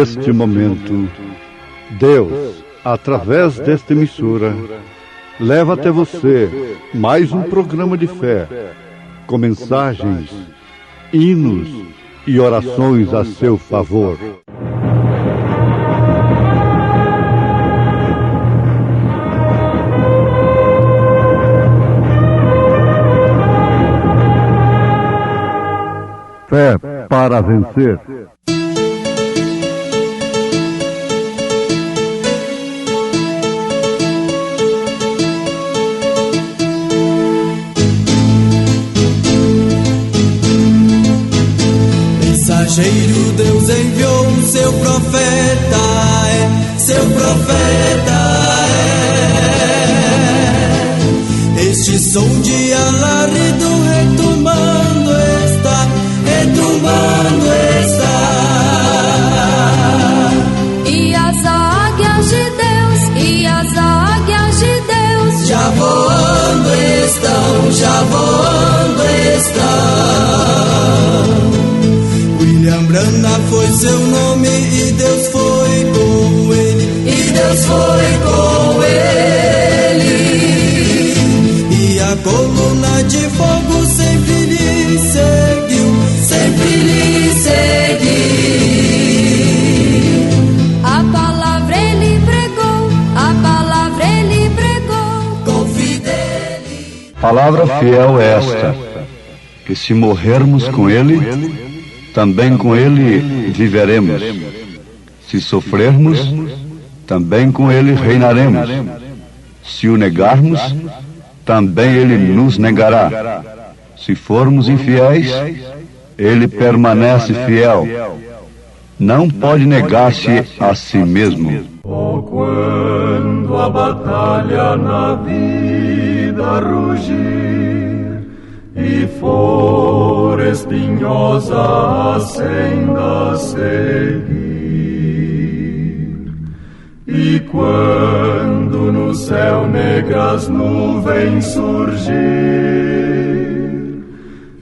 neste momento, Deus, através desta emissora, leva até você mais um programa de fé, com mensagens, hinos e orações a seu favor. Fé para vencer. Mensageiro, Deus enviou o seu profeta, seu profeta é. Este som de alarido retumbando está, retumbando está. E as águias de Deus, e as águias de Deus, já voando estão, já voando estão. William Branham foi seu nome e Deus foi com ele, e Deus foi com ele. E a coluna de fogo sempre lhe seguiu, sempre lhe seguiu. A palavra ele pregou, a palavra ele pregou com fidelidade. Palavra fiel é esta, que se morrermos com ele, também com ele viveremos. Se sofrermos, também com ele reinaremos. Se o negarmos, também ele nos negará. Se formos infiéis, ele permanece fiel. Não pode negar-se a si mesmo. Oh, quando a batalha na vida rugir e for espinhosa a senda seguir, e quando no céu negras nuvens surgir,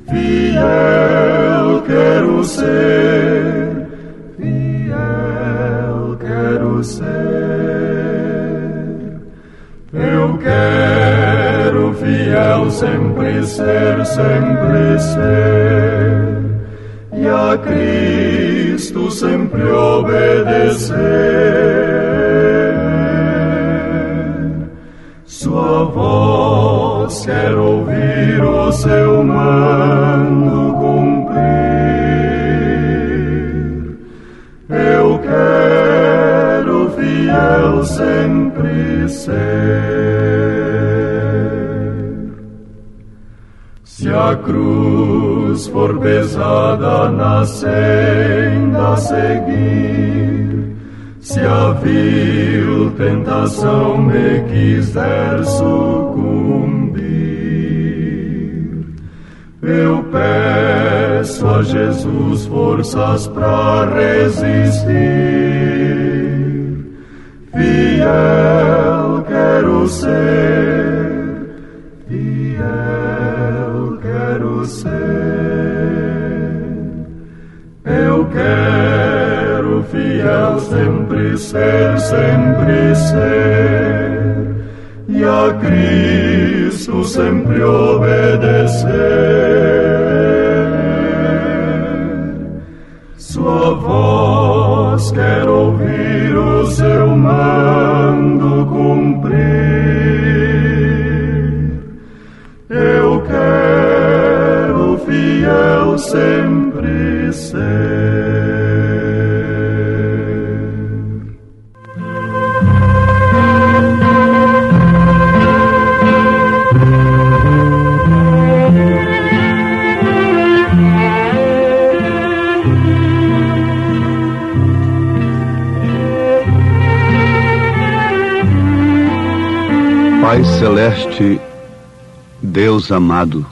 fiel quero ser, fiel quero ser. Eu quero fiel sempre ser, e a Cristo sempre obedecer. Sua voz quero ouvir, o seu mando cumprir. Eu quero fiel sempre ser. Se a cruz for pesada na senda a seguir, se a vil tentação me quiser sucumbir, eu peço a Jesus forças pra resistir. Fiel quero ser, fiel quero ser. Eu quero fiel sempre ser, e a Cristo sempre obedecer. Sua voz quero ouvir, o seu mando cumprir. Eu quero fiel sempre ser. Pai Celeste, Deus amado,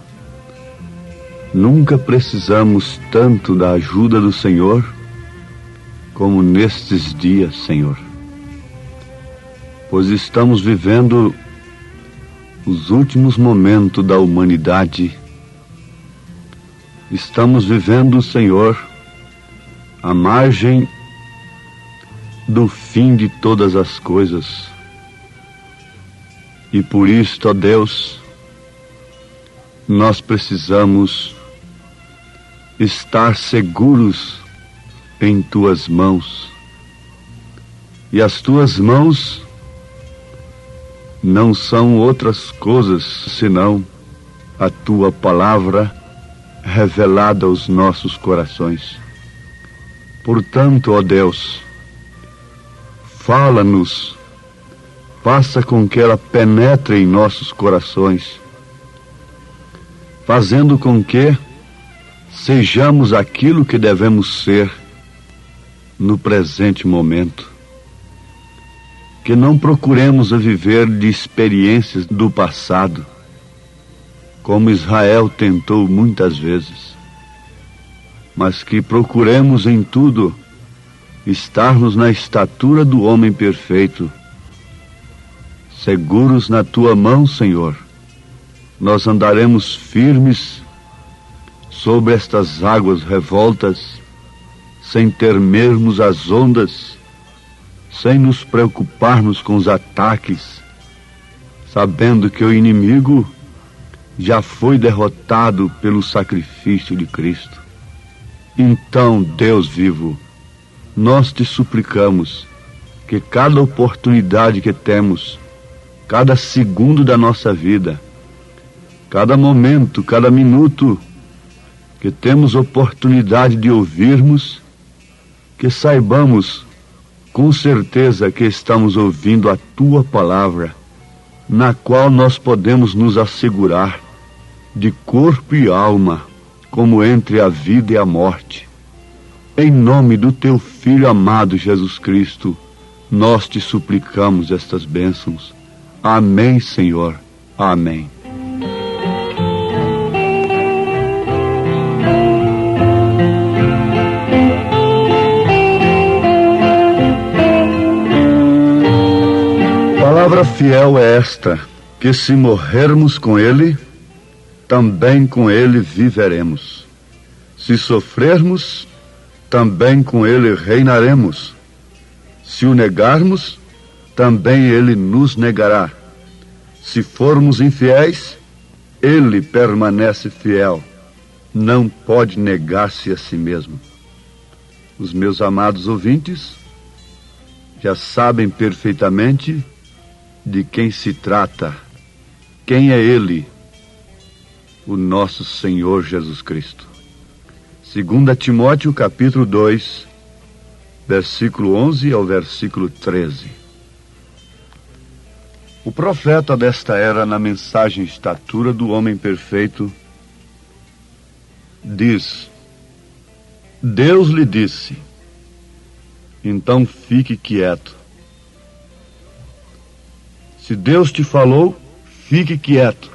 nunca precisamos tanto da ajuda do Senhor como nestes dias, Senhor, pois estamos vivendo os últimos momentos da humanidade. Estamos vivendo, Senhor, à margem do fim de todas as coisas. E por isto, ó Deus, nós precisamos estar seguros em tuas mãos. E as tuas mãos não são outras coisas senão a tua palavra revelada aos nossos corações. Portanto, ó Deus, fala-nos, faça com que ela penetre em nossos corações, fazendo com que sejamos aquilo que devemos ser no presente momento. Que não procuremos a viver de experiências do passado, como Israel tentou muitas vezes, mas que procuremos em tudo estarmos na estatura do homem perfeito, seguros na tua mão, Senhor. Nós andaremos firmes sobre estas águas revoltas, sem temermos as ondas, sem nos preocuparmos com os ataques, sabendo que o inimigo já foi derrotado pelo sacrifício de Cristo. Então, Deus vivo, nós te suplicamos que cada oportunidade que temos, cada segundo da nossa vida, cada momento, cada minuto que temos oportunidade de ouvirmos, que saibamos com certeza que estamos ouvindo a tua palavra, na qual nós podemos nos assegurar de corpo e alma, como entre a vida e a morte. Em nome do teu Filho amado Jesus Cristo, nós te suplicamos estas bênçãos. Amém, Senhor. Amém. Palavra fiel é esta, que se morrermos com ele, também com ele viveremos. Se sofrermos, também com ele reinaremos. Se o negarmos, também ele nos negará. Se formos infiéis, ele permanece fiel. Não pode negar-se a si mesmo. Os meus amados ouvintes já sabem perfeitamente de quem se trata. Quem é ele? O nosso Senhor Jesus Cristo. 2 Timóteo capítulo 2, versículo 11 ao versículo 13. O profeta desta era, na mensagem Estatura do Homem Perfeito, diz: Deus lhe disse, então fique quieto. Se Deus te falou, fique quieto.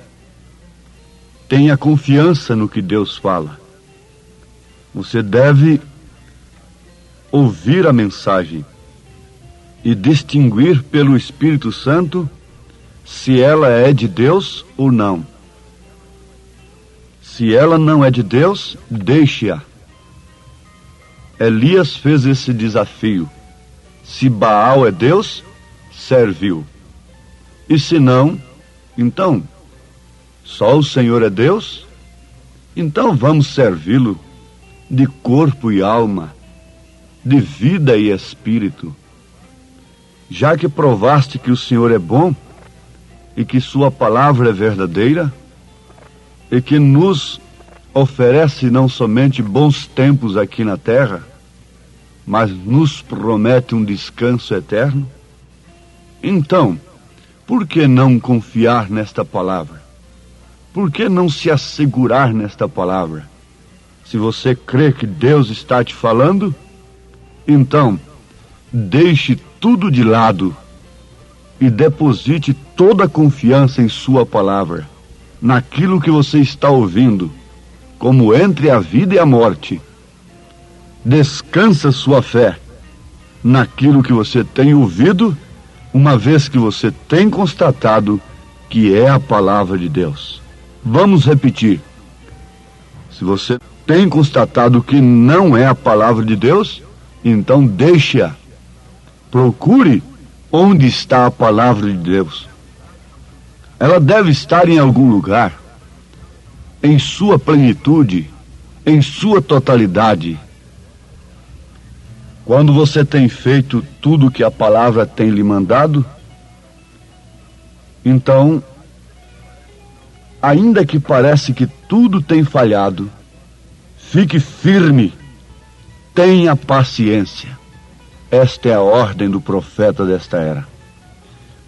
Tenha confiança no que Deus fala. Você deve ouvir a mensagem e distinguir pelo Espírito Santo se ela é de Deus ou não. Se ela não é de Deus, deixe-a. Elias fez esse desafio. Se Baal é Deus, serviu. E se não, então, só o Senhor é Deus? Então vamos servi-lo de corpo e alma, de vida e espírito. Já que provaste que o Senhor é bom e que sua palavra é verdadeira e que nos oferece não somente bons tempos aqui na terra, mas nos promete um descanso eterno, então, por que não confiar nesta palavra? Por que não se assegurar nesta palavra? Se você crê que Deus está te falando, então deixe tudo de lado e deposite toda a confiança em sua palavra, naquilo que você está ouvindo, como entre a vida e a morte. Descansa sua fé naquilo que você tem ouvido, uma vez que você tem constatado que é a palavra de Deus. Vamos repetir. Se você tem constatado que não é a palavra de Deus, então deixe-a Procure onde está a palavra de Deus. Ela deve estar em algum lugar, em sua plenitude, em sua totalidade. Quando você tem feito tudo o que a palavra tem lhe mandado, então, ainda que parece que tudo tem falhado, fique firme, tenha paciência. Esta é a ordem do profeta desta era.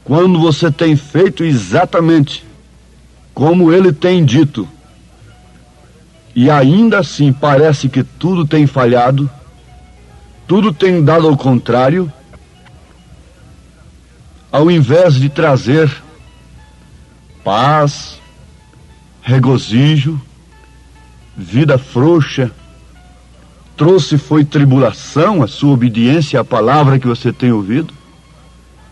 Quando você tem feito exatamente como ele tem dito, e ainda assim parece que tudo tem falhado, tudo tem dado ao contrário, ao invés de trazer paz, regozijo, vida frouxa, foi tribulação a sua obediência à palavra que você tem ouvido.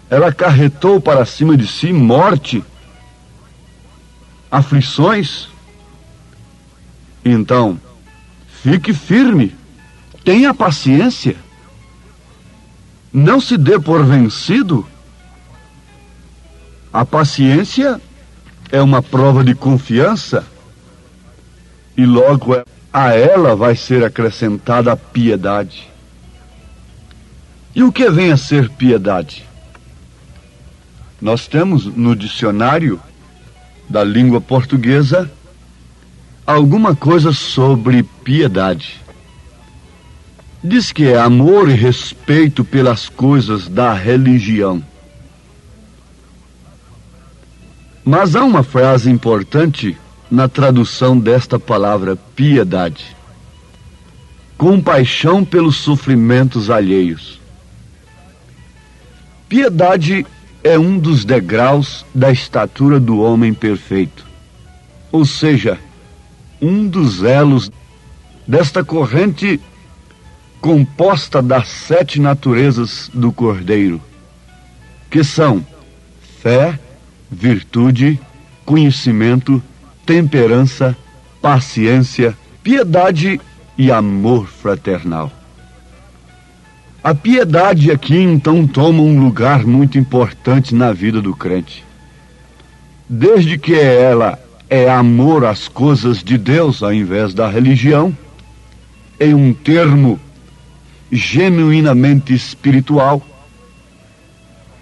Ela acarretou para cima de si morte, aflições. Então, fique firme, tenha paciência, não se dê por vencido. A paciência é uma prova de confiança e logo a ela vai ser acrescentada a piedade. E o que vem a ser piedade? Nós temos no dicionário da língua portuguesa alguma coisa sobre piedade. Diz que é amor e respeito pelas coisas da religião. Mas há uma frase importante na tradução desta palavra piedade: compaixão pelos sofrimentos alheios. Piedade é um dos degraus da estatura do homem perfeito, ou seja, um dos elos desta corrente composta das 7 naturezas do Cordeiro, que são fé, virtude, conhecimento, temperança, paciência, piedade e amor fraternal. A piedade aqui então toma um lugar muito importante na vida do crente. Desde que ela é amor às coisas de Deus ao invés da religião, em um termo genuinamente espiritual,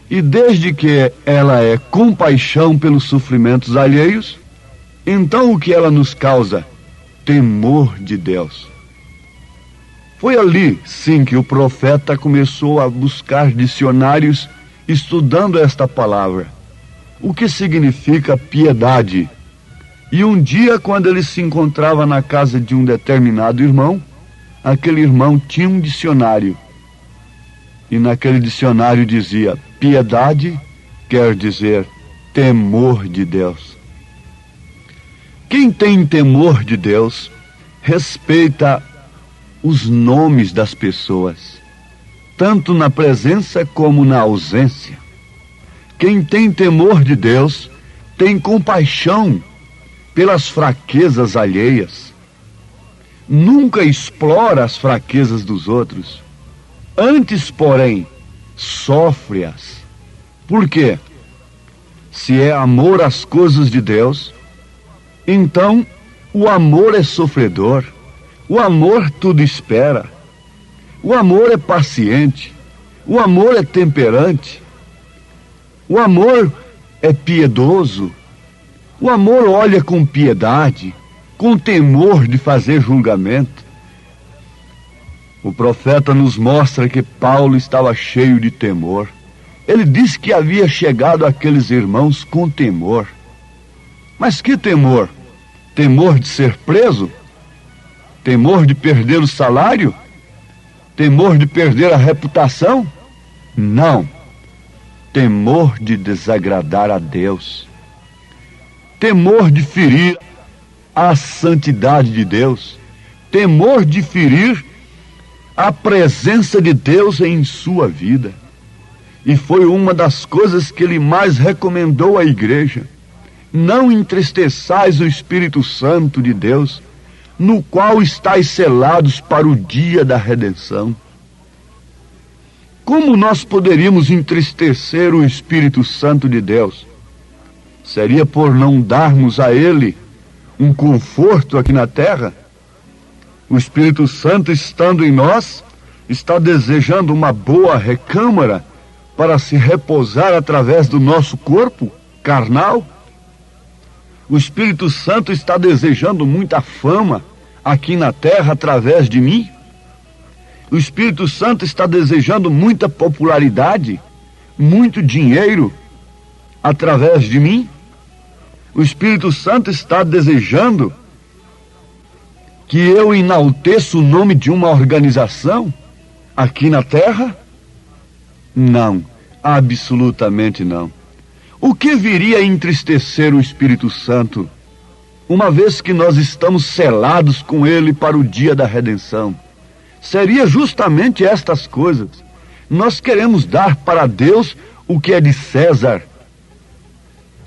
e desde que ela é compaixão pelos sofrimentos alheios, então o que ela nos causa? Temor de Deus. Foi ali, sim, que o profeta começou a buscar dicionários estudando esta palavra. O que significa piedade? E um dia, quando ele se encontrava na casa de um determinado irmão, aquele irmão tinha um dicionário. E naquele dicionário dizia: piedade quer dizer temor de Deus. Quem tem temor de Deus respeita os nomes das pessoas, tanto na presença como na ausência. Quem tem temor de Deus tem compaixão pelas fraquezas alheias. Nunca explora as fraquezas dos outros. Antes, porém, sofre-as. Por quê? Se é amor às coisas de Deus, então o amor é sofredor. O amor tudo espera. O amor é paciente. O amor é temperante. O amor é piedoso. O amor olha com piedade, com temor de fazer julgamento. O profeta nos mostra que Paulo estava cheio de temor. Ele disse que havia chegado àqueles irmãos com temor. Mas que temor? Temor de ser preso? Temor de perder o salário? Temor de perder a reputação? Não. Temor de desagradar a Deus. Temor de ferir a santidade de Deus. Temor de ferir a presença de Deus em sua vida. E foi uma das coisas que ele mais recomendou à igreja: não entristeçais o Espírito Santo de Deus, no qual estáis selados para o dia da redenção. Como nós poderíamos entristecer o Espírito Santo de Deus? Seria por não darmos a Ele um conforto aqui na terra? O Espírito Santo, estando em nós, está desejando uma boa recâmara para se repousar através do nosso corpo carnal? O Espírito Santo está desejando muita fama aqui na terra através de mim? O Espírito Santo está desejando muita popularidade, muito dinheiro através de mim? O Espírito Santo está desejando que eu enalteça o nome de uma organização aqui na terra? Não, absolutamente não. O que viria a entristecer o Espírito Santo, uma vez que nós estamos selados com Ele para o dia da redenção? Seria justamente estas coisas. Nós queremos dar para Deus o que é de César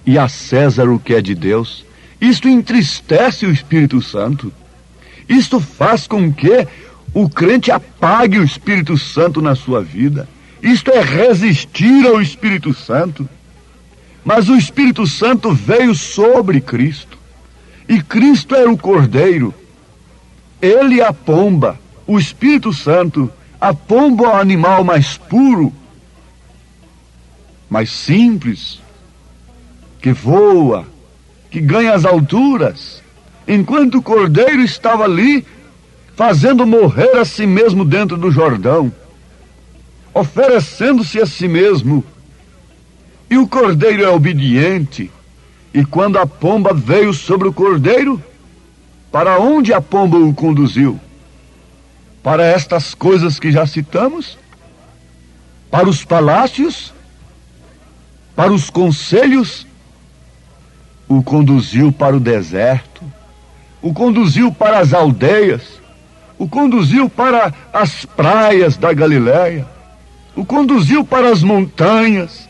e a César o que é de Deus. Isto entristece o Espírito Santo. Isto faz com que o crente apague o Espírito Santo na sua vida. Isto é resistir ao Espírito Santo. Mas o Espírito Santo veio sobre Cristo. E Cristo era o Cordeiro. Ele é a pomba. O Espírito Santo, a pomba é o animal mais puro, mais simples, que voa, que ganha as alturas, enquanto o Cordeiro estava ali, fazendo morrer a si mesmo dentro do Jordão, oferecendo-se a si mesmo. E o Cordeiro é obediente, e quando a pomba veio sobre o Cordeiro, para onde a pomba o conduziu? Para estas coisas que já citamos? Para os palácios? Para os conselhos? O conduziu para o deserto, o conduziu para as aldeias, o conduziu para as praias da Galileia, o conduziu para as montanhas,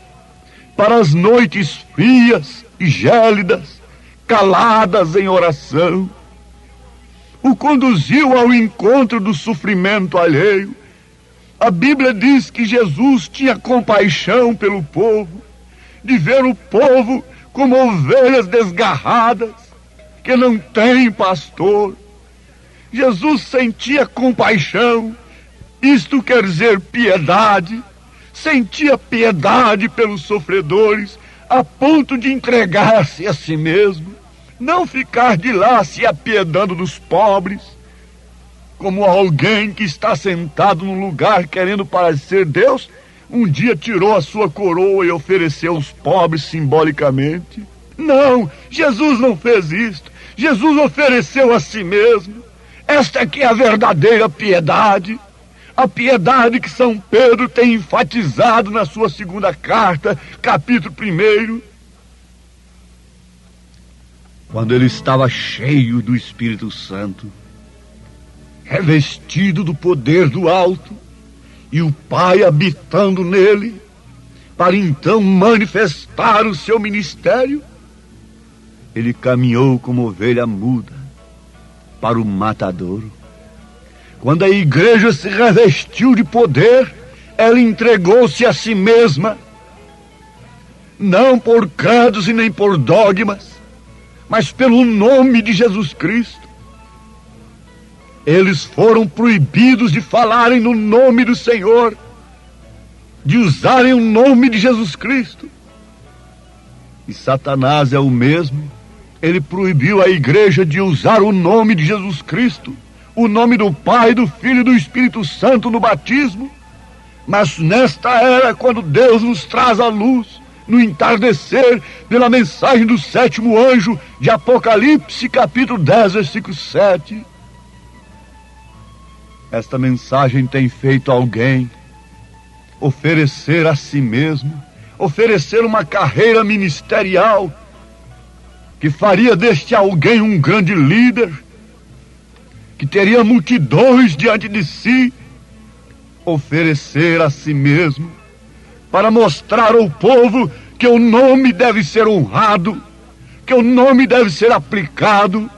para as noites frias e gélidas, caladas em oração. O conduziu ao encontro do sofrimento alheio. A Bíblia diz que Jesus tinha compaixão pelo povo, de ver o povo como ovelhas desgarradas, que não têm pastor. Jesus sentia compaixão, isto quer dizer piedade, sentia piedade pelos sofredores, a ponto de entregar-se a si mesmo, não ficar de lá se apiedando dos pobres, como alguém que está sentado num lugar querendo parecer Deus, um dia tirou a sua coroa e ofereceu aos pobres simbolicamente. Não, Jesus não fez isto. Jesus ofereceu a si mesmo. Esta aqui é a verdadeira piedade. A piedade que São Pedro tem enfatizado na sua segunda carta, capítulo 1. Quando ele estava cheio do Espírito Santo, revestido do poder do alto, e o Pai habitando nele, para então manifestar o seu ministério, ele caminhou como ovelha muda para o matadouro. Quando a igreja se revestiu de poder, ela entregou-se a si mesma, não por credos e nem por dogmas, mas pelo nome de Jesus Cristo. Eles foram proibidos de falarem no nome do Senhor, de usarem o nome de Jesus Cristo. E Satanás é o mesmo. Ele proibiu a igreja de usar o nome de Jesus Cristo, o nome do Pai, do Filho e do Espírito Santo no batismo. Mas nesta era, quando Deus nos traz a luz, no entardecer, pela mensagem do 7º anjo de Apocalipse, capítulo 10, versículo 7, esta mensagem tem feito alguém oferecer a si mesmo, oferecer uma carreira ministerial que faria deste alguém um grande líder, que teria multidões diante de si, oferecer a si mesmo para mostrar ao povo que o nome deve ser honrado, que o nome deve ser aplicado,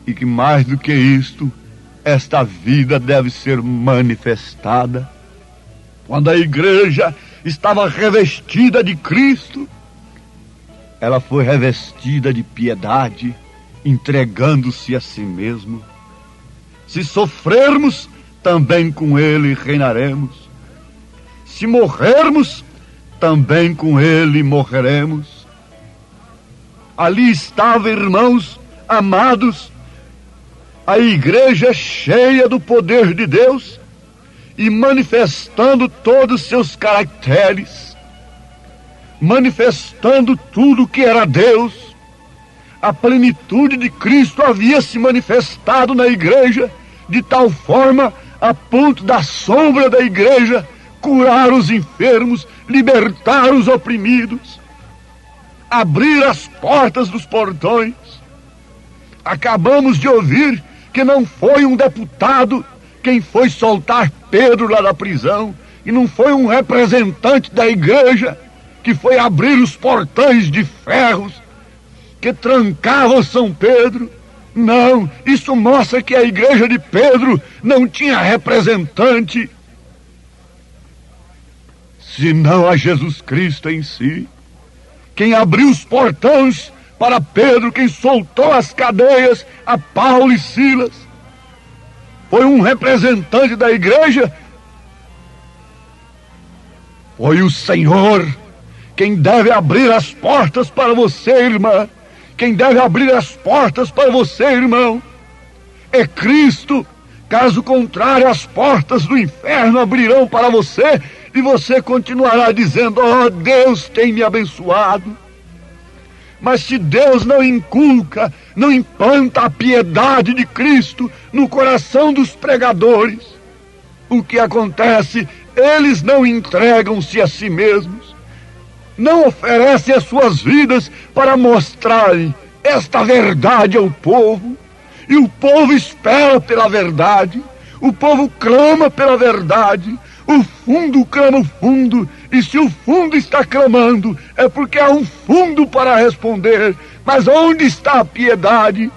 e que mais do que isto, esta vida deve ser manifestada. Quando a igreja estava revestida de Cristo, ela foi revestida de piedade, entregando-se a si mesmo. Se sofrermos, também com Ele reinaremos. Se morrermos, também com Ele morreremos. Ali estava, irmãos amados, a igreja cheia do poder de Deus e manifestando todos os seus caracteres, manifestando tudo que era Deus. A plenitude de Cristo havia se manifestado na igreja de tal forma a ponto da sombra da igreja curar os enfermos, libertar os oprimidos, abrir as portas dos portões. Acabamos de ouvir que não foi um deputado quem foi soltar Pedro lá da prisão, e não foi um representante da igreja que foi abrir os portões de ferros que trancavam São Pedro. Não, isso mostra que a igreja de Pedro não tinha representante, senão a Jesus Cristo em si. Quem abriu os portões para Pedro, quem soltou as cadeias a Paulo e Silas, foi um representante da igreja? Foi o Senhor. Quem deve abrir as portas para você, irmã, quem deve abrir as portas para você, irmão, é Cristo. Caso contrário, as portas do inferno abrirão para você e você continuará dizendo: oh, Deus tem me abençoado. Mas se Deus não inculca, não implanta a piedade de Cristo no coração dos pregadores, o que acontece? Eles não entregam-se a si mesmos, não oferecem as suas vidas para mostrarem esta verdade ao povo, e o povo espera pela verdade, o povo clama pela verdade, o fundo clama o fundo, e se o fundo está clamando, é porque há um fundo para responder. Mas onde está a piedade?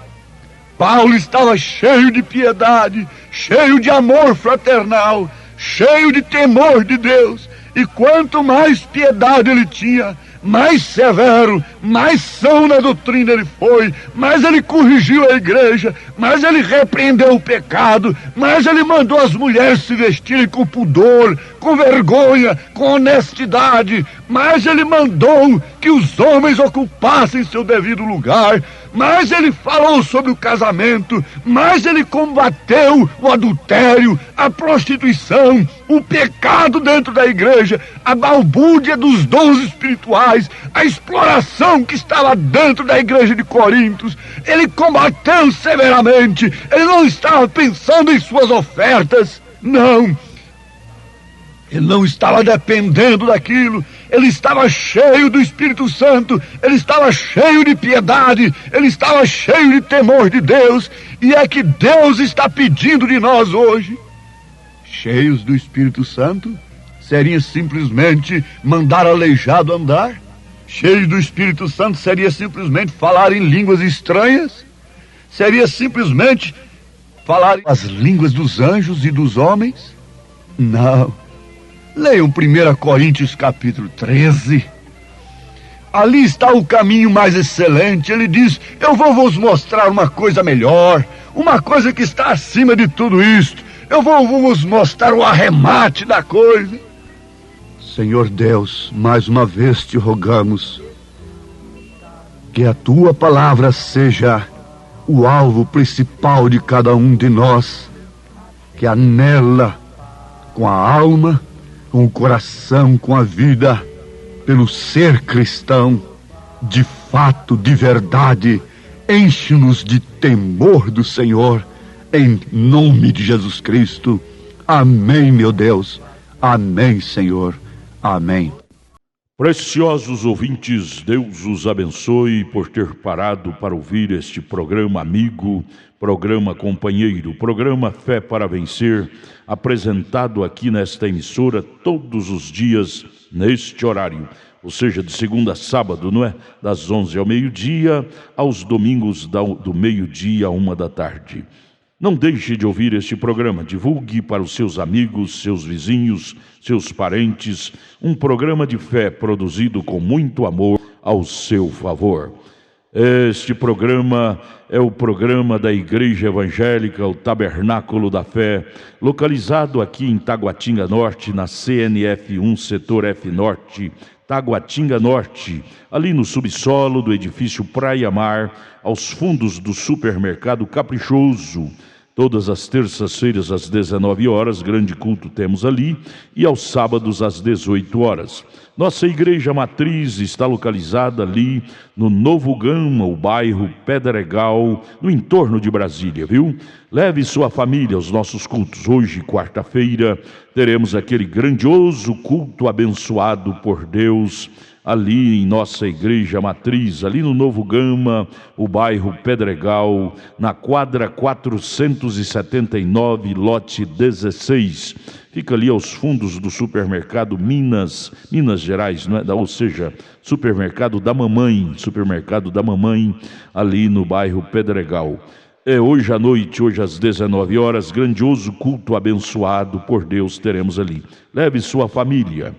Paulo estava cheio de piedade, cheio de amor fraternal, cheio de temor de Deus, e quanto mais piedade ele tinha, mais severo, mais são na doutrina ele foi, mais ele corrigiu a igreja, mais ele repreendeu o pecado, mais ele mandou as mulheres se vestirem com pudor, com vergonha, com honestidade, mais ele mandou que os homens ocupassem seu devido lugar, mais ele falou sobre o casamento, mais ele combateu o adultério, a prostituição, o pecado dentro da igreja, a balbúrdia dos dons espirituais, a exploração que estava dentro da igreja de Corintos. Ele combateu severamente. Ele não estava pensando em suas ofertas, não. Ele não estava dependendo daquilo. Ele estava cheio do Espírito Santo, ele estava cheio de piedade, ele estava cheio de temor de Deus. E é que Deus está pedindo de nós hoje. Cheios do Espírito Santo, seria simplesmente mandar aleijado andar? Cheios do Espírito Santo seria simplesmente falar em línguas estranhas? Seria simplesmente falar as línguas dos anjos e dos homens? Não. Leiam 1 Coríntios capítulo 13. Ali está o caminho mais excelente. Ele diz: eu vou vos mostrar uma coisa melhor, uma coisa que está acima de tudo isto. Eu vou vos mostrar o arremate da coisa. Senhor Deus, mais uma vez te rogamos que a tua palavra seja o alvo principal de cada um de nós, que anela com a alma, com o coração, com a vida, pelo ser cristão, de fato, de verdade. Enche-nos de temor do Senhor, em nome de Jesus Cristo. Amém, meu Deus. Amém, Senhor. Amém. Preciosos ouvintes, Deus os abençoe por ter parado para ouvir este programa amigo, programa companheiro, programa Fé para Vencer, apresentado aqui nesta emissora todos os dias neste horário, ou seja, de segunda a sábado, não é? Das 11 ao meio-dia, aos domingos do meio-dia à 1 da tarde. Não deixe de ouvir este programa. Divulgue para os seus amigos, seus vizinhos, seus parentes. Um programa de fé produzido com muito amor ao seu favor. Este programa é o programa da Igreja Evangélica, o Tabernáculo da Fé, localizado aqui em Taguatinga Norte, na CNF 1, Setor F Norte, Taguatinga Norte, ali no subsolo do edifício Praia Mar, aos fundos do supermercado Caprichoso. Todas as terças-feiras às 19 horas, grande culto temos ali, e aos sábados às 18 horas. Nossa igreja matriz está localizada ali no Novo Gama, o bairro Pedregal, no entorno de Brasília, viu? Leve sua família aos nossos cultos. Hoje, quarta-feira, teremos aquele grandioso culto abençoado por Deus, ali em nossa igreja matriz, ali no Novo Gama, o bairro Pedregal, na quadra 479, lote 16. Fica ali aos fundos do supermercado Minas Gerais, não é? Ou seja, supermercado da mamãe, ali no bairro Pedregal. Hoje à noite, hoje às 19 horas, grandioso culto abençoado por Deus teremos ali. Leve sua família.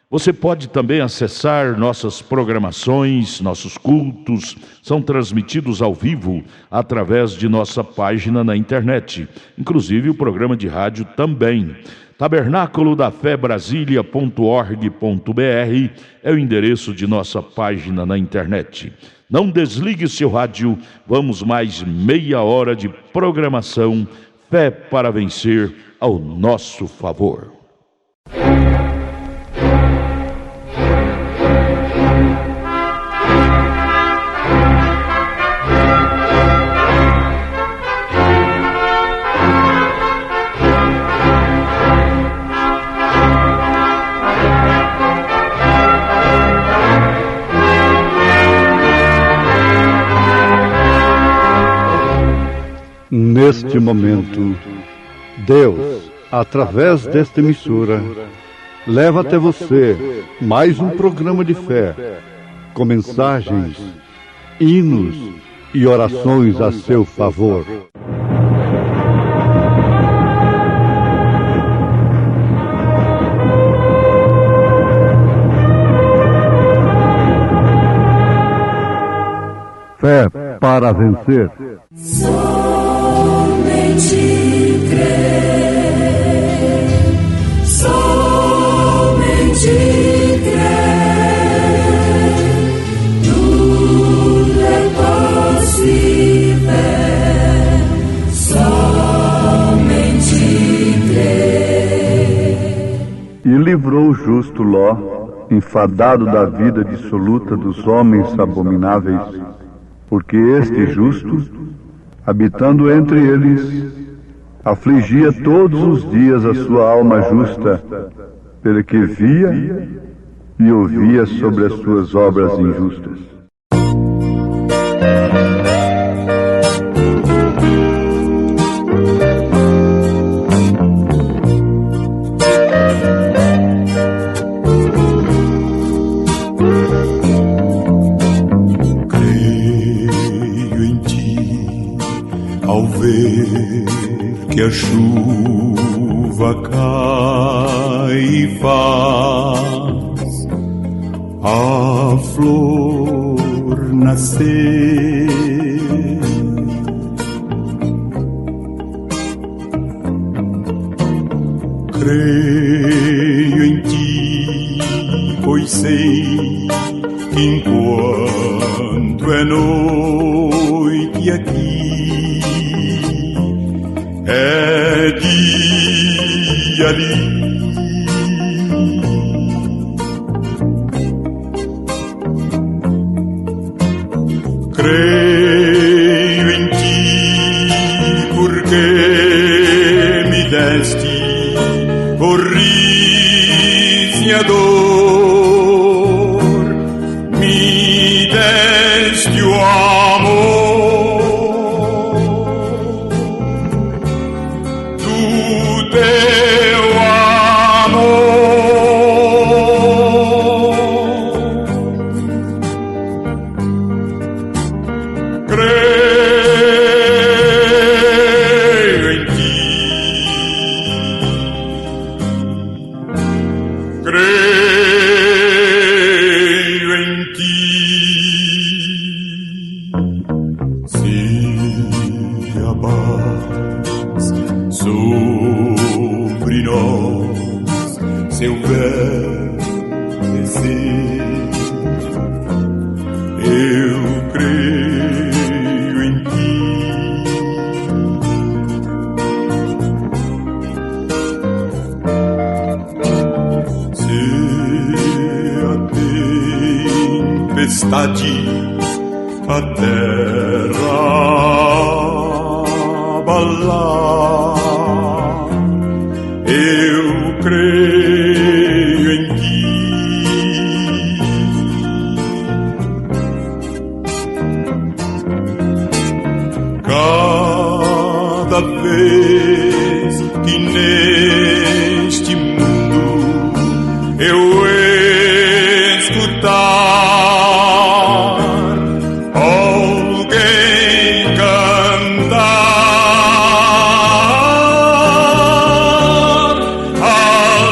Você pode também acessar nossas programações, nossos cultos, são transmitidos ao vivo através de nossa página na internet, inclusive o programa de rádio também. Tabernáculo da Fé Brasília.org.br é o endereço de nossa página na internet. Não desligue seu rádio, vamos mais meia hora de programação, Fé para Vencer ao nosso favor. Neste momento, Deus, através desta emissora, leva até você mais um programa de fé, com mensagens, hinos e orações a seu favor. Fé para vencer. Somente crer, somente crer, tudo é possível, somente crer. E livrou o justo Ló, enfadado da vida dissoluta dos homens abomináveis, porque este justo, habitando entre eles, afligia todos os dias a sua alma justa, pelo que via e ouvia sobre as suas obras injustas. Que a chuva cai e faz a flor nascer. Creio em ti, pois sei que enquanto é noite aqui, é dia ali. Creio em ti, porque me deste o riso e a dor, me deste o amor. paz sobre nós, se houver desejo, eu creio em ti. Se a tempestade a terra abalar, eu creio em ti. Cada vez que neste mundo eu escutar alguém cantar,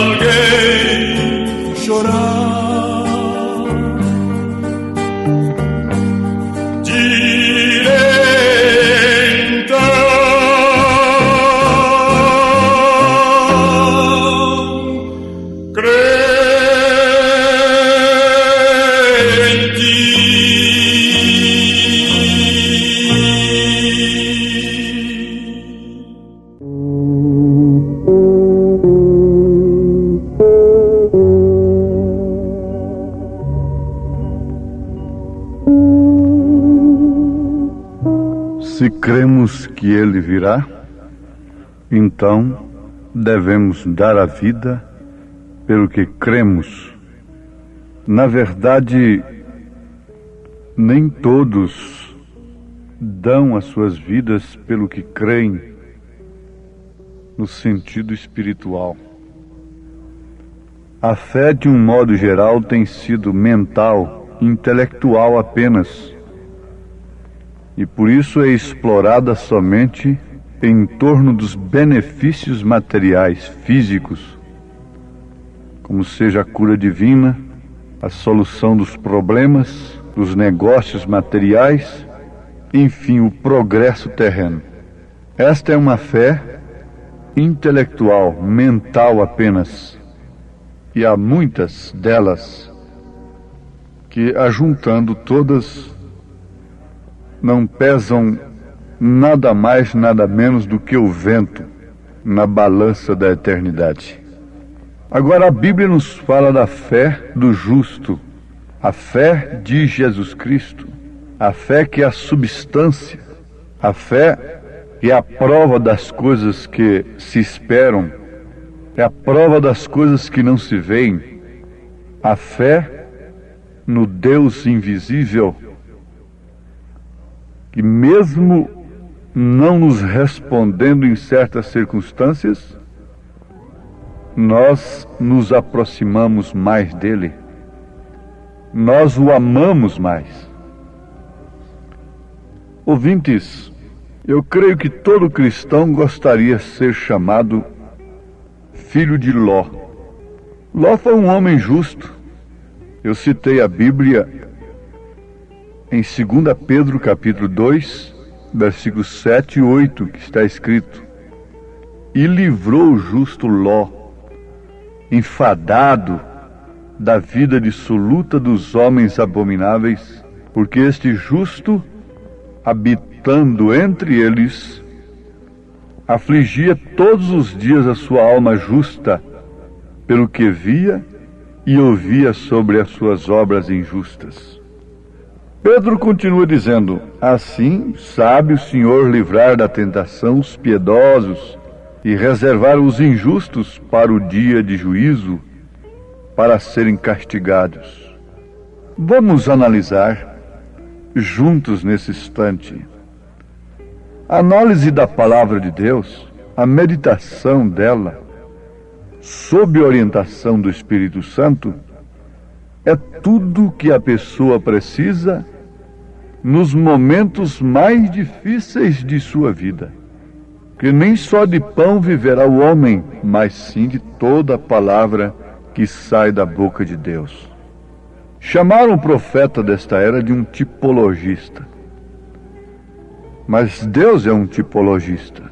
alguém chorar, direi então, creio em ti. Se cremos que Ele virá, então devemos dar a vida pelo que cremos. Na verdade, nem todos dão as suas vidas pelo que creem no sentido espiritual. A fé, de um modo geral, tem sido mental, intelectual apenas, e por isso é explorada somente em torno dos benefícios materiais, físicos, como seja a cura divina, a solução dos problemas, dos negócios materiais, enfim, o progresso terreno. Esta é uma fé intelectual, mental apenas, e há muitas delas que, ajuntando todas, não pesam nada mais, nada menos do que o vento na balança da eternidade. Agora a Bíblia nos fala da fé do justo, a fé de Jesus Cristo, a fé que é a substância, a fé que é a prova das coisas que se esperam, é a prova das coisas que não se veem, a fé no Deus invisível, que mesmo não nos respondendo em certas circunstâncias, nós nos aproximamos mais dele, nós o amamos mais. Ouvintes, eu creio que todo cristão gostaria de ser chamado filho de Ló. Ló foi um homem justo. Eu citei a Bíblia em 2 Pedro capítulo 2, versículos 7 e 8, que está escrito: e livrou o justo Ló, enfadado da vida dissoluta dos homens abomináveis, porque este justo, habitando entre eles, afligia todos os dias a sua alma justa, pelo que via e ouvia sobre as suas obras injustas. Pedro continua dizendo: assim sabe o Senhor livrar da tentação os piedosos e reservar os injustos para o dia de juízo, para serem castigados. Vamos analisar juntos nesse instante a análise da palavra de Deus, a meditação dela, sob orientação do Espírito Santo, é tudo que a pessoa precisa nos momentos mais difíceis de sua vida. Que nem só de pão viverá o homem, mas sim de toda a palavra que sai da boca de Deus. Chamaram o profeta desta era de um tipologista. Mas Deus é um tipologista.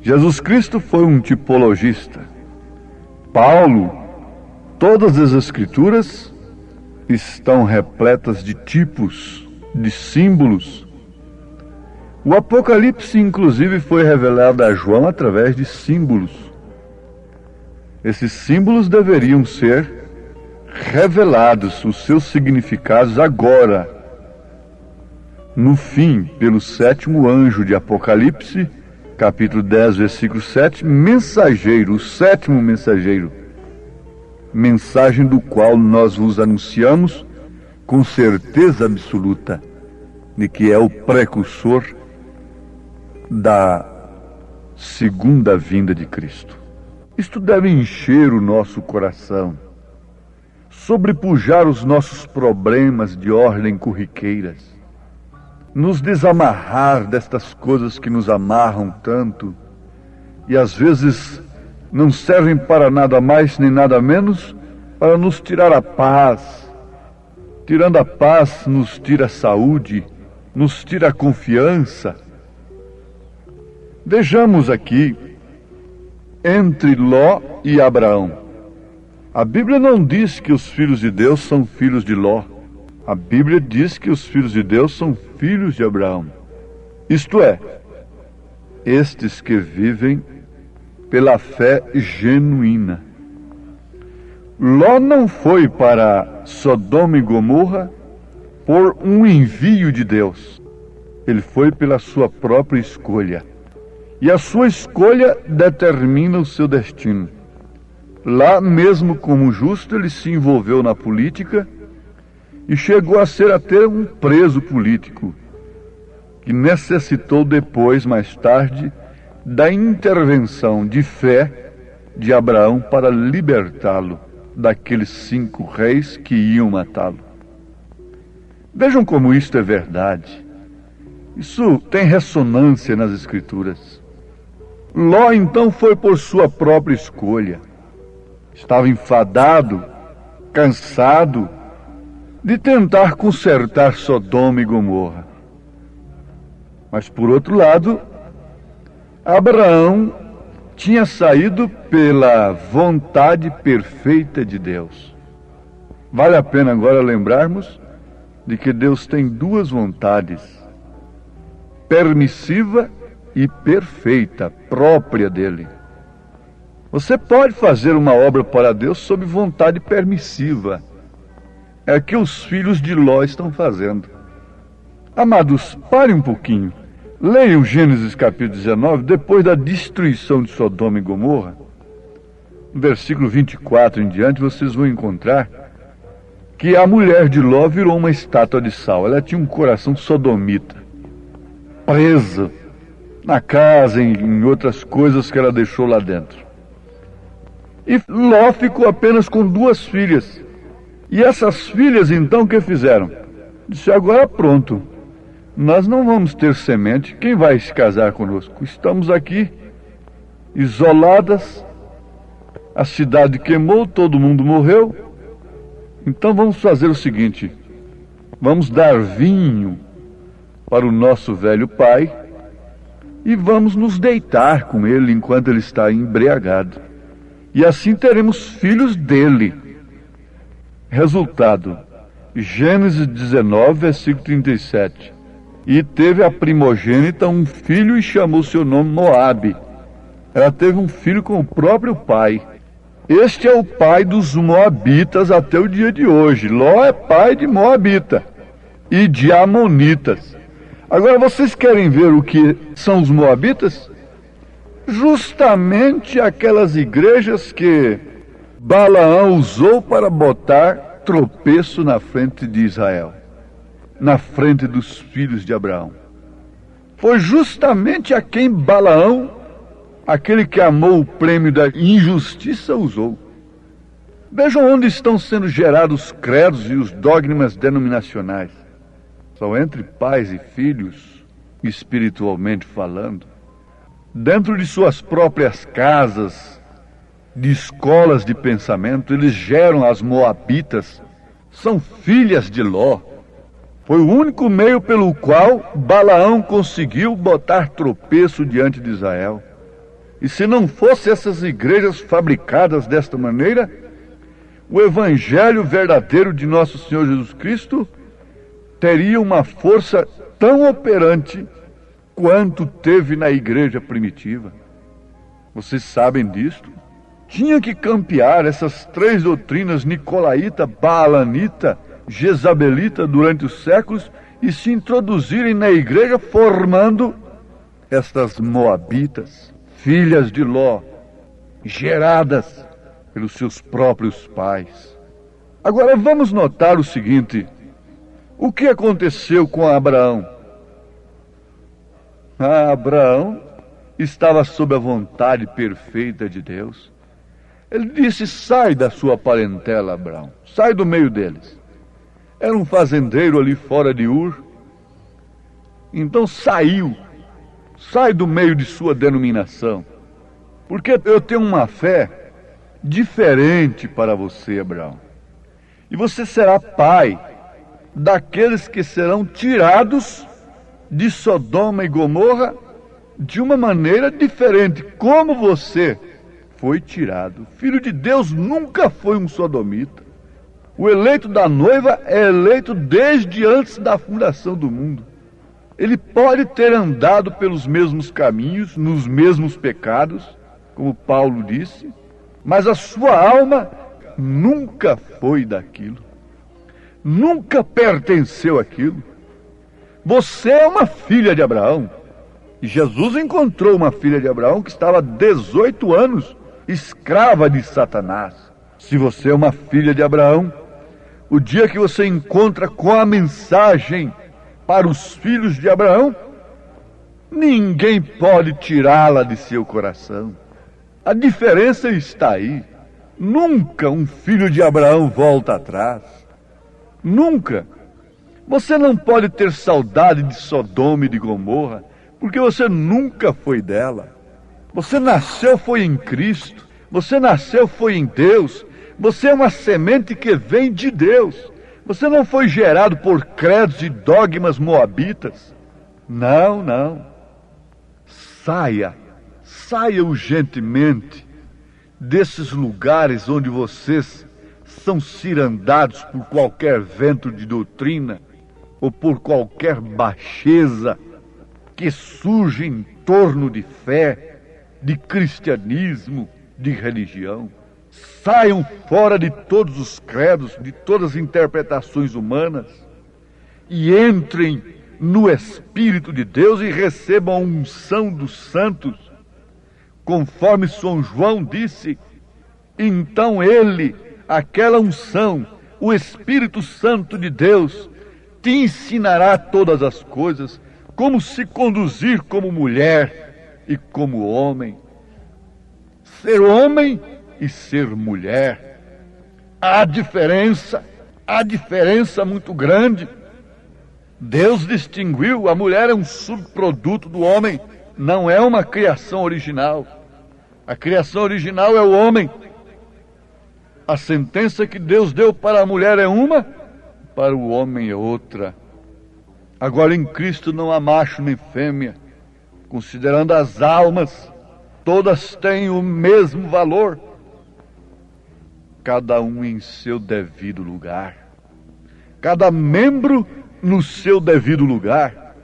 Jesus Cristo foi um tipologista. Paulo, todas as Escrituras estão repletas de tipos, de símbolos. O Apocalipse, inclusive, foi revelado a João através de símbolos. Esses símbolos deveriam ser revelados, os seus significados agora, no fim, pelo 7º anjo de Apocalipse, capítulo 10, versículo 7, mensageiro, o 7º mensageiro, mensagem do qual nós vos anunciamos com certeza absoluta de que é o precursor da segunda vinda de Cristo. Isto deve encher o nosso coração, sobrepujar os nossos problemas de ordem corriqueiras, nos desamarrar destas coisas que nos amarram tanto e às vezes não servem para nada mais nem nada menos para nos tirar a paz. Tirando a paz, nos tira a saúde, nos tira a confiança. Vejamos aqui, entre Ló e Abraão. A Bíblia não diz que os filhos de Deus são filhos de Ló. A Bíblia diz que os filhos de Deus são filhos de Abraão. Isto é, estes que vivem pela fé genuína. Ló não foi para Sodoma e Gomorra por um envio de Deus. Ele foi pela sua própria escolha. E a sua escolha determina o seu destino. Lá, mesmo como justo, ele se envolveu na política e chegou a ser até um preso político, que necessitou depois, mais tarde, da intervenção de fé de Abraão para libertá-lo daqueles 5 reis que iam matá-lo. Vejam como isto é verdade. Isso tem ressonância nas Escrituras. Ló então foi por sua própria escolha. Estava enfadado, cansado de tentar consertar Sodoma e Gomorra. Mas por outro lado, Abraão tinha saído pela vontade perfeita de Deus. Vale a pena agora lembrarmos de que Deus tem 2 vontades, permissiva e perfeita, própria dele. Você pode fazer uma obra para Deus sob vontade permissiva. É o que os filhos de Ló estão fazendo. Amados, parem um pouquinho. Leiam Gênesis capítulo 19, depois da destruição de Sodoma e Gomorra. No versículo 24 em diante, vocês vão encontrar que a mulher de Ló virou uma estátua de sal. Ela tinha um coração sodomita, presa na casa, em outras coisas que ela deixou lá dentro. E Ló ficou apenas com 2 filhas. E essas filhas, então, o que fizeram? Disse, agora pronto, nós não vamos ter semente, quem vai se casar conosco? Estamos aqui, isoladas, a cidade queimou, todo mundo morreu, então vamos fazer o seguinte, vamos dar vinho para o nosso velho pai e vamos nos deitar com ele enquanto ele está embriagado. E assim teremos filhos dele. Resultado, Gênesis 19, versículo 37. E teve a primogênita um filho e chamou seu nome Moabe. Ela teve um filho com o próprio pai. Este é o pai dos Moabitas até o dia de hoje. Ló é pai de Moabita e de Amonitas. Agora vocês querem ver o que são os Moabitas? Justamente aquelas igrejas que Balaão usou para botar tropeço na frente de Israel, na frente dos filhos de Abraão. Foi justamente a quem Balaão, aquele que amou o prêmio da injustiça, usou. Vejam onde estão sendo gerados os credos e os dogmas denominacionais. São entre pais e filhos, espiritualmente falando. Dentro de suas próprias casas, de escolas de pensamento, eles geram as Moabitas, são filhas de Ló. Foi o único meio pelo qual Balaão conseguiu botar tropeço diante de Israel. E se não fossem essas igrejas fabricadas desta maneira, o evangelho verdadeiro de nosso Senhor Jesus Cristo teria uma força tão operante quanto teve na igreja primitiva. Vocês sabem disto? Tinha que campear essas três doutrinas nicolaíta, baalanita, jezabelita durante os séculos e se introduzirem na igreja formando estas moabitas, filhas de Ló, geradas pelos seus próprios pais. Agora vamos notar o seguinte: o que aconteceu com Abraão? Abraão estava sob a vontade perfeita de Deus. Ele disse: sai da sua parentela, Abraão, sai do meio deles. Era um fazendeiro ali fora de Ur. Então sai do meio de sua denominação, porque eu tenho uma fé diferente para você, Abraão. E você será pai daqueles que serão tirados de Sodoma e Gomorra de uma maneira diferente, como você foi tirado. Filho de Deus nunca foi um sodomita. O eleito da noiva é eleito desde antes da fundação do mundo. Ele pode ter andado pelos mesmos caminhos, nos mesmos pecados, como Paulo disse, mas a sua alma nunca foi daquilo. Nunca pertenceu àquilo. Você é uma filha de Abraão. E Jesus encontrou uma filha de Abraão que estava há 18 anos escrava de Satanás. Se você é uma filha de Abraão, o dia que você encontra com a mensagem para os filhos de Abraão, ninguém pode tirá-la de seu coração. A diferença está aí. Nunca um filho de Abraão volta atrás. Nunca. Você não pode ter saudade de Sodoma e de Gomorra, porque você nunca foi dela. Você nasceu foi em Cristo. Você nasceu foi em Deus. Você é uma semente que vem de Deus. Você não foi gerado por credos e dogmas moabitas. Não, não. Saia urgentemente desses lugares onde vocês são cirandados por qualquer vento de doutrina ou por qualquer baixeza que surge em torno de fé, de cristianismo, de religião. Saiam fora de todos os credos, de todas as interpretações humanas e entrem no Espírito de Deus e recebam a unção dos santos, conforme São João disse. Então ele, aquela unção, o Espírito Santo de Deus, te ensinará todas as coisas, como se conduzir como mulher e como homem, ser homem e ser mulher. Há diferença muito grande. Deus distinguiu, a mulher é um subproduto do homem, não é uma criação original. A criação original é o homem. A sentença que Deus deu para a mulher é uma, para o homem é outra. Agora em Cristo não há macho nem fêmea, considerando as almas, todas têm o mesmo valor, cada um em seu devido lugar, cada membro no seu devido lugar,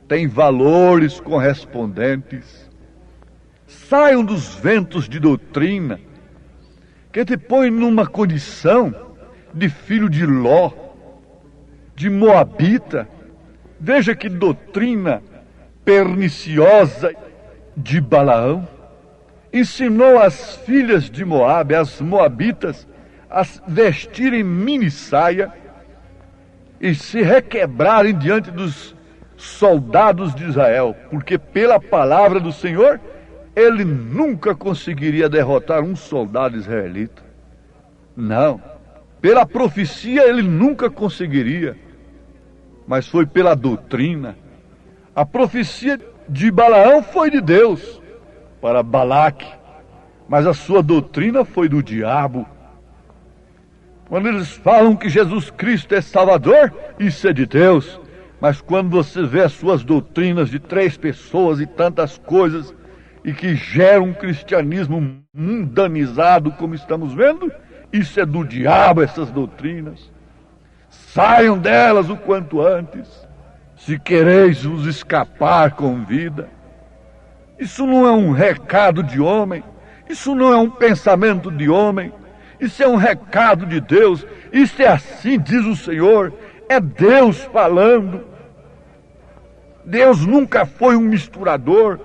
tem valores correspondentes. Saiam dos ventos de doutrina que te põe numa condição de filho de Ló, de moabita. Veja que doutrina perniciosa de Balaão. Ensinou as filhas de Moabe, as moabitas, a vestirem mini-saia e se requebrarem diante dos soldados de Israel, porque pela palavra do Senhor, ele nunca conseguiria derrotar um soldado israelita. Não, pela profecia ele nunca conseguiria, mas foi pela doutrina. A profecia de Balaão foi de Deus para Balaque, mas a sua doutrina foi do diabo. Quando eles falam que Jesus Cristo é Salvador, isso é de Deus. Mas quando você vê as suas doutrinas de 3 pessoas e tantas coisas, e que geram um cristianismo mundanizado, como estamos vendo, isso é do diabo, essas doutrinas. Saiam delas o quanto antes, se quereis vos escapar com vida. Isso não é um recado de homem, isso não é um pensamento de homem, isso é um recado de Deus. Isso é assim, diz o Senhor, é Deus falando. Deus nunca foi um misturador.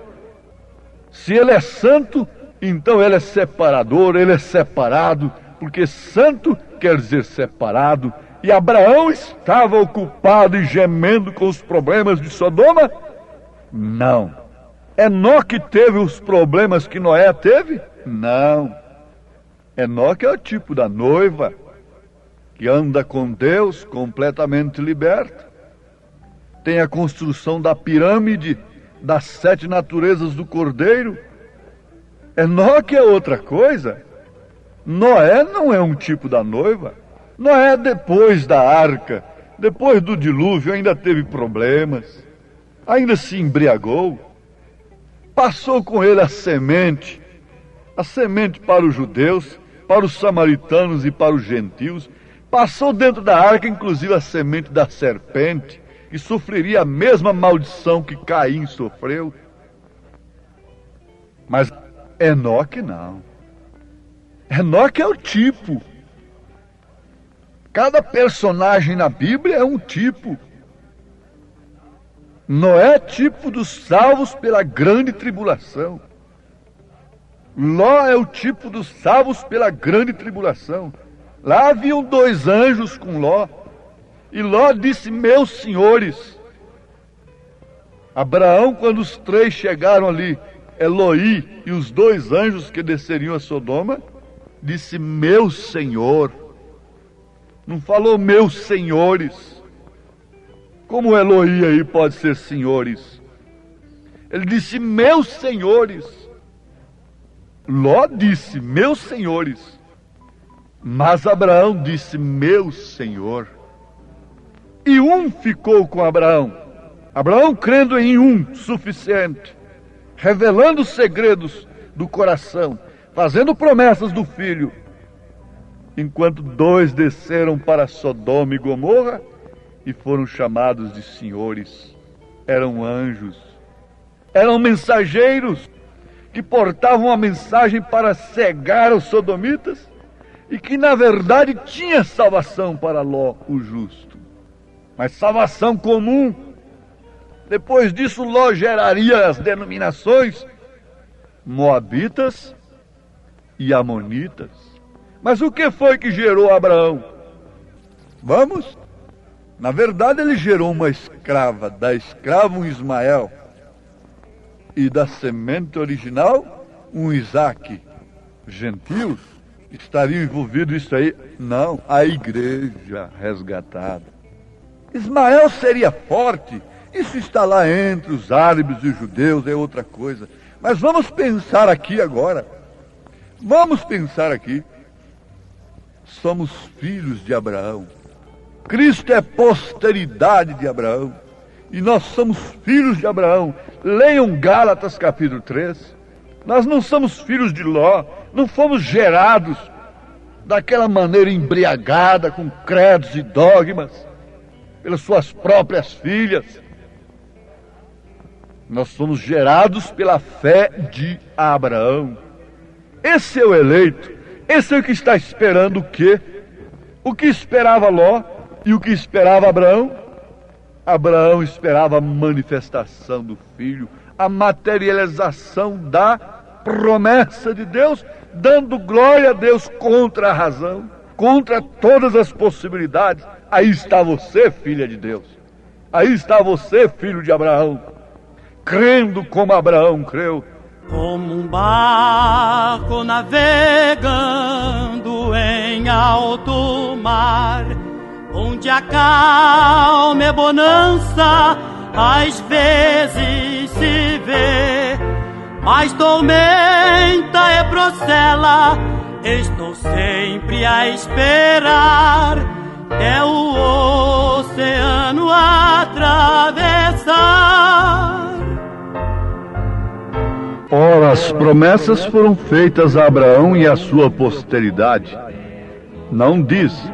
Se Ele é santo, então Ele é separador, Ele é separado, porque santo quer dizer separado. E Abraão estava ocupado e gemendo com os problemas de Sodoma? Não. Enoque teve os problemas que Noé teve? Não. Enoque é o tipo da noiva que anda com Deus completamente liberta. Tem a construção da pirâmide das 7 naturezas do Cordeiro. Enoque é outra coisa. Noé não é um tipo da noiva. Noé, depois da arca, depois do dilúvio, ainda teve problemas, ainda se embriagou. Passou com ele a semente para os judeus, para os samaritanos e para os gentios. Passou dentro da arca, inclusive, a semente da serpente, que sofreria a mesma maldição que Caim sofreu. Mas Enoque não. Enoque é o tipo. Cada personagem na Bíblia é um tipo. Noé é tipo dos salvos pela grande tribulação. Ló é o tipo dos salvos pela grande tribulação. Lá haviam 2 anjos com Ló. E Ló disse, meus senhores. Abraão, quando os 3 chegaram ali, Eloi e os 2 anjos que desceriam a Sodoma, disse, meu senhor. Não falou meus senhores. Como Eloi aí pode ser senhores? Ele disse, meus senhores. Ló disse, meus senhores. Mas Abraão disse, meu senhor. E um ficou com Abraão. Abraão crendo em um suficiente, revelando os segredos do coração, fazendo promessas do filho. Enquanto 2 desceram para Sodoma e Gomorra e foram chamados de senhores. Eram anjos, eram mensageiros que portavam a mensagem para cegar os sodomitas e que na verdade tinha salvação para Ló, o justo, mas salvação comum. Depois disso Ló geraria as denominações moabitas e amonitas. Mas o que foi que gerou Abraão? Vamos? Na verdade ele gerou uma escrava, da escrava um Ismael, e da semente original um Isaque. Gentios estariam envolvidos isso aí? Não, a igreja resgatada. Ismael seria forte, isso está lá entre os árabes e os judeus, é outra coisa. Mas vamos pensar aqui agora. Vamos pensar aqui. Somos filhos de Abraão. Cristo é posteridade de Abraão. E nós somos filhos de Abraão. Leiam Gálatas capítulo 3. Nós não somos filhos de Ló. Não fomos gerados daquela maneira embriagada, com credos e dogmas, pelas suas próprias filhas. Nós somos gerados pela fé de Abraão. Esse é o eleito. Esse é o que está esperando o quê? O que esperava Ló e o que esperava Abraão? Abraão esperava a manifestação do Filho, a materialização da promessa de Deus, dando glória a Deus contra a razão, contra todas as possibilidades. Aí está você, filha de Deus. Aí está você, filho de Abraão, crendo como Abraão creu. Como um barco navegando em alto mar, onde a calma é bonança, às vezes se vê, mas tormenta é procela estou sempre a esperar até o oceano atravessar. Ora, as promessas foram feitas a Abraão e à sua posteridade. Não diz,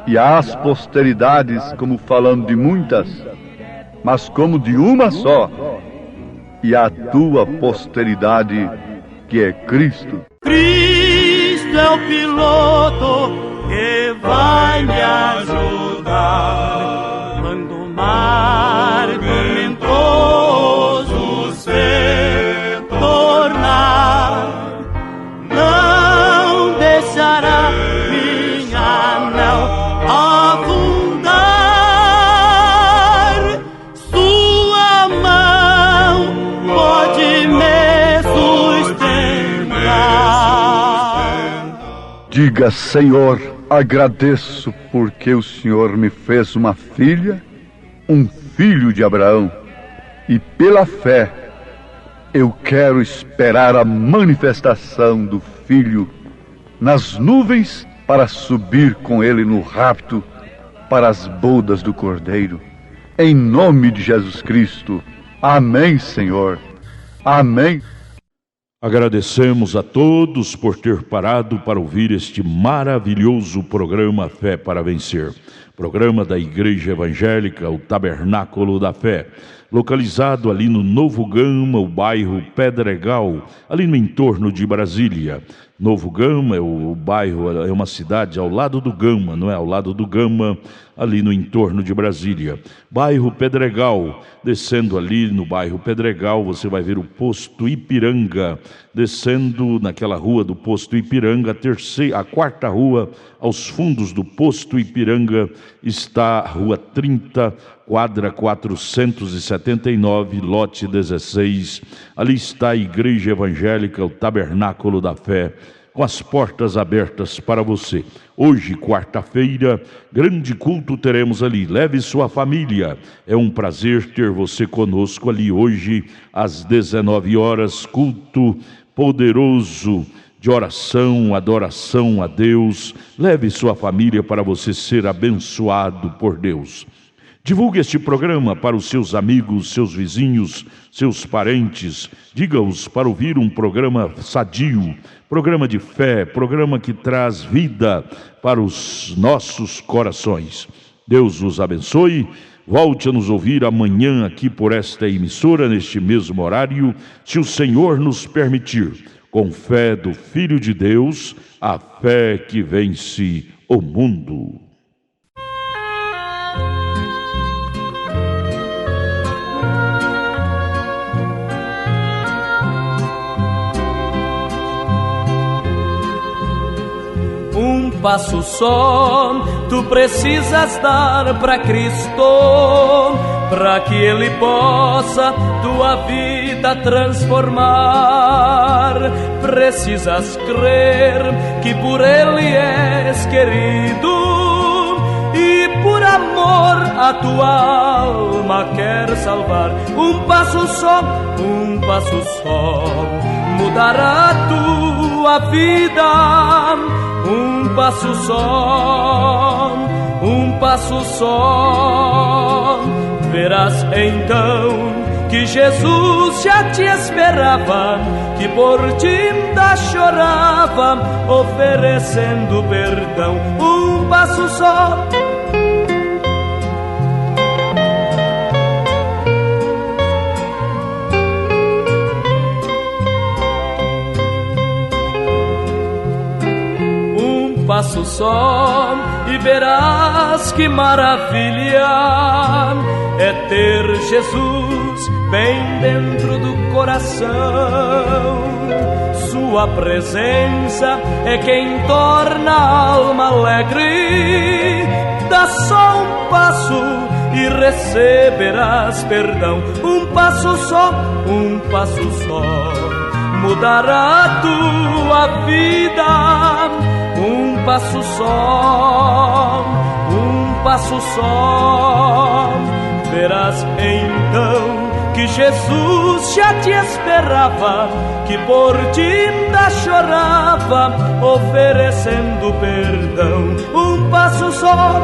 e às posteridades, como falando de muitas, mas como de uma só, e a tua posteridade, que é Cristo. Cristo é o piloto que vai me ajudar quando o mar tormentoso se tornar. Não deixará minha nau afundar. Sua mão pode me sustentar. Diga, Senhor, agradeço porque o Senhor me fez uma filha, um filho de Abraão, e pela fé eu quero esperar a manifestação do Filho nas nuvens para subir com ele no rapto para as bodas do Cordeiro. Em nome de Jesus Cristo. Amém, Senhor. Amém. Agradecemos a todos por ter parado para ouvir este maravilhoso programa Fé para Vencer. Programa da Igreja Evangélica, o Tabernáculo da Fé, localizado ali no Novo Gama, o bairro Pedregal, ali no entorno de Brasília. Novo Gama é o bairro, é uma cidade ao lado do Gama, não é? Ao lado do Gama, ali no entorno de Brasília. Bairro Pedregal, descendo ali no bairro Pedregal, você vai ver o posto Ipiranga. Descendo naquela rua do posto Ipiranga, a quarta rua, aos fundos do posto Ipiranga, está a rua 30, quadra 479, lote 16. Ali está a Igreja Evangélica, o Tabernáculo da Fé, com as portas abertas para você. Hoje, quarta-feira, grande culto teremos ali. Leve sua família. É um prazer ter você conosco ali hoje, às 19 horas, culto poderoso de oração, adoração a Deus. Leve sua família para você ser abençoado por Deus. Divulgue este programa para os seus amigos, seus vizinhos, seus parentes. Diga-os para ouvir um programa sadio, programa de fé, programa que traz vida para os nossos corações. Deus os abençoe. Volte a nos ouvir amanhã aqui por esta emissora, neste mesmo horário, se o Senhor nos permitir. Com fé do Filho de Deus, a fé que vence o mundo. Um passo só tu precisas dar para Cristo, para que Ele possa tua vida transformar. Precisas crer que por Ele és querido e por amor a tua alma quer salvar. Um passo só mudará a tua vida. Um passo só, verás então que Jesus já te esperava, que por ti ainda chorava, oferecendo perdão. Um passo só. Passo só e verás que maravilha é ter Jesus bem dentro do coração. Sua presença é quem torna a alma alegre. Dá só um passo e receberás perdão. Um passo só mudará a tua vida. Um passo só, verás então que Jesus já te esperava, que por ti ainda chorava, oferecendo perdão. Um passo só,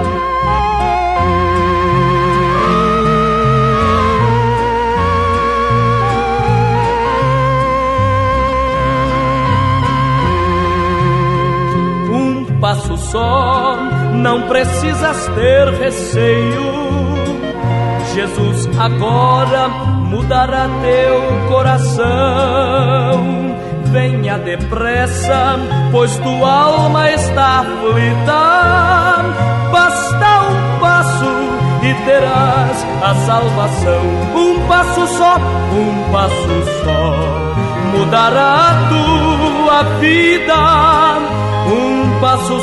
um passo só, não precisas ter receio. Jesus agora mudará teu coração. Venha depressa, pois tua alma está aflita. Basta um passo e terás a salvação. Um passo só, mudará a tua vida. Um passo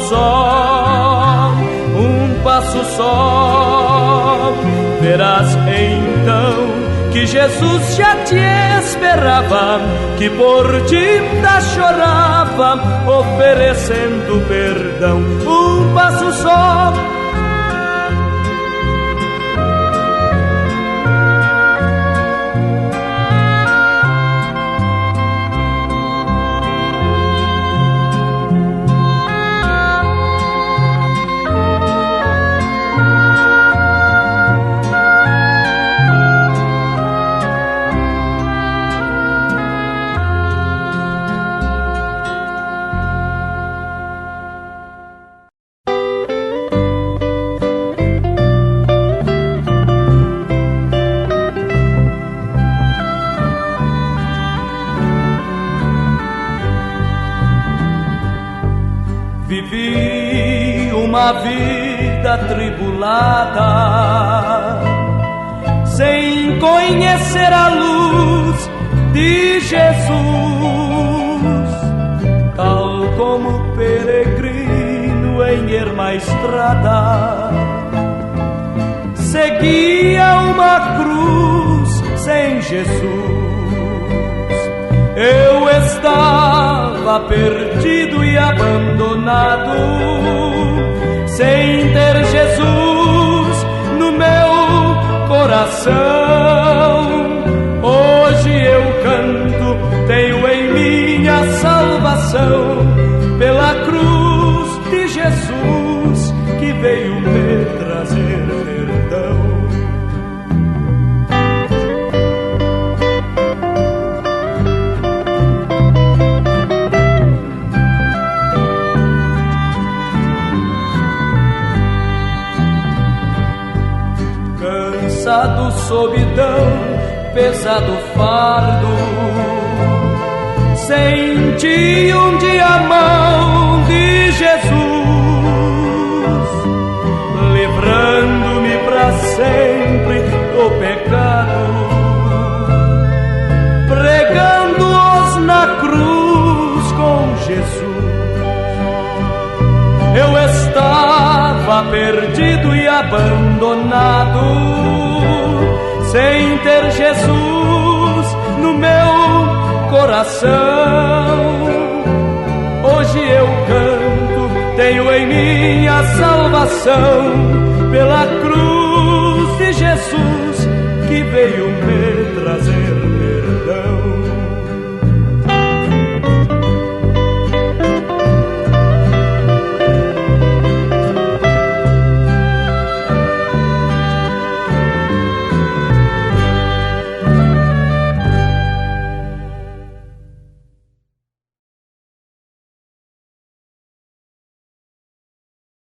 só, verás então que Jesus já te esperava, que por ti ainda chorava, oferecendo perdão. Um passo só, uma vida atribulada, sem conhecer a luz de Jesus, tal como peregrino em erma estrada, seguia uma cruz sem Jesus. Eu estava perdido e abandonado, sem ter Jesus no meu coração. Hoje eu canto, tenho em mim a salvação, pela cruz de Jesus que veio me trazer perdão. Cansado, solidão, pesado fardo, senti um dia a mão de Jesus, livrando-me para sempre do pecado, pregando-os na cruz com Jesus. Eu estava perdido e abandonado, sem ter Jesus no meu coração. Hoje eu canto, tenho em mim a salvação, pela cruz de Jesus que veio me trazer perdão.